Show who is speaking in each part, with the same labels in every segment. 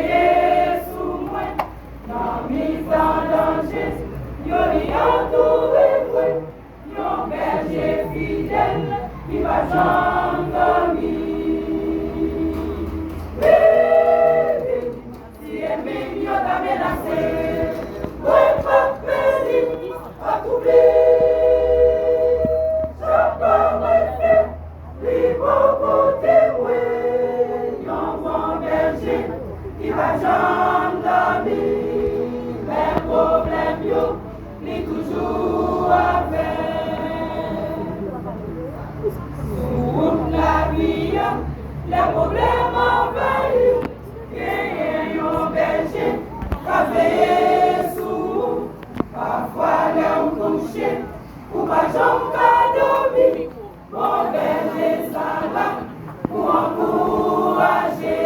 Speaker 1: veillé sous moi, non mise en danger, yo li entouré moi, yon berger fidèle, qui va jamais dormir. Si ennemi yo t'a menacé, ouais pas périr, pas troubler. Je peux rester, libre côté moi, yon bon berger, qui va jamais dormir. Les problèmes yo, li toujours avec. Sous la vie, les problèmes envahissent. Yon berger, qu'a veillé sous, parfois l'homme couché, ou pas j'en qu'a dormi, mon berger ça là, pour encourager.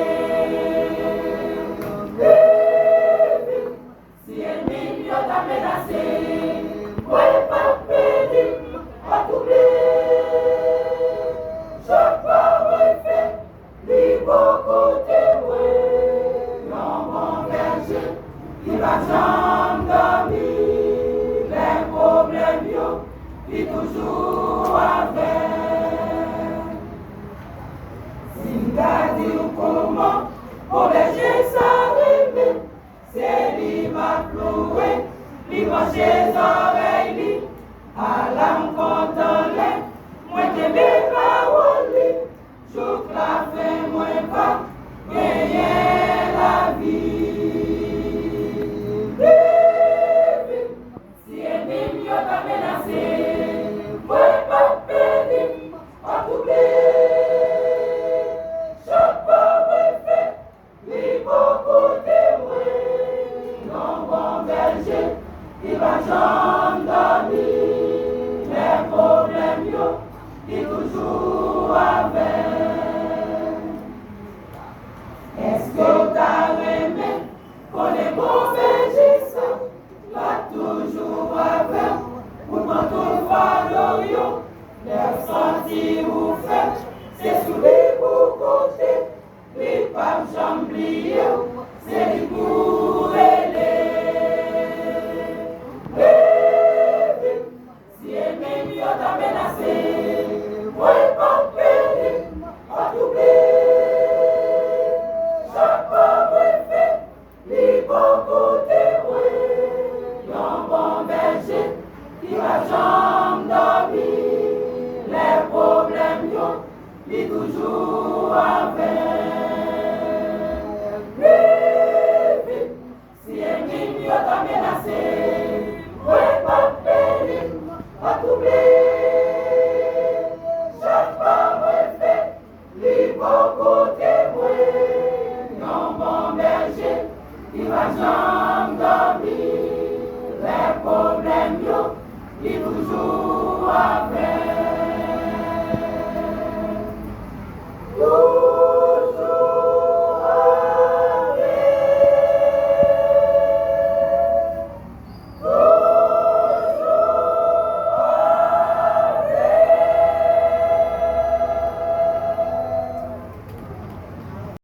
Speaker 1: Si ennemi yo t'a menacé, ouais pas périr, pas troubler. Je peux refaire, libre côté moi. Il va jamais dormir, les problèmes yo, il toujours avec. Si m'ta dit comment, pour berger s'arriver, c'est lui m'a ploué, lui mange les oreilles, à l'âme content les, moi qui mes paroles, je la fais, moi pas, gagner la vie. Si ennemi yo t'a menacé, moi pas périr, pas troubler. Je peux refaire, libre côté moi, non bon berger, il va jamais dormir. Les problèmes yo, il toujours avec. Est-ce que t'as aimé qu'on est mauvais gissant, pas toujours avec, pour quand on va l'oyo, les sentir ou fait, c'est sous les beaux côtés, les papes jambliers, c'est les pour si ennemi yo t'a menacé, moi pas périr, pas troubler. Je peux refaire, libre côté moi, yon bon berger, qui va jamais dormir. Les problèmes yo, il toujours avec.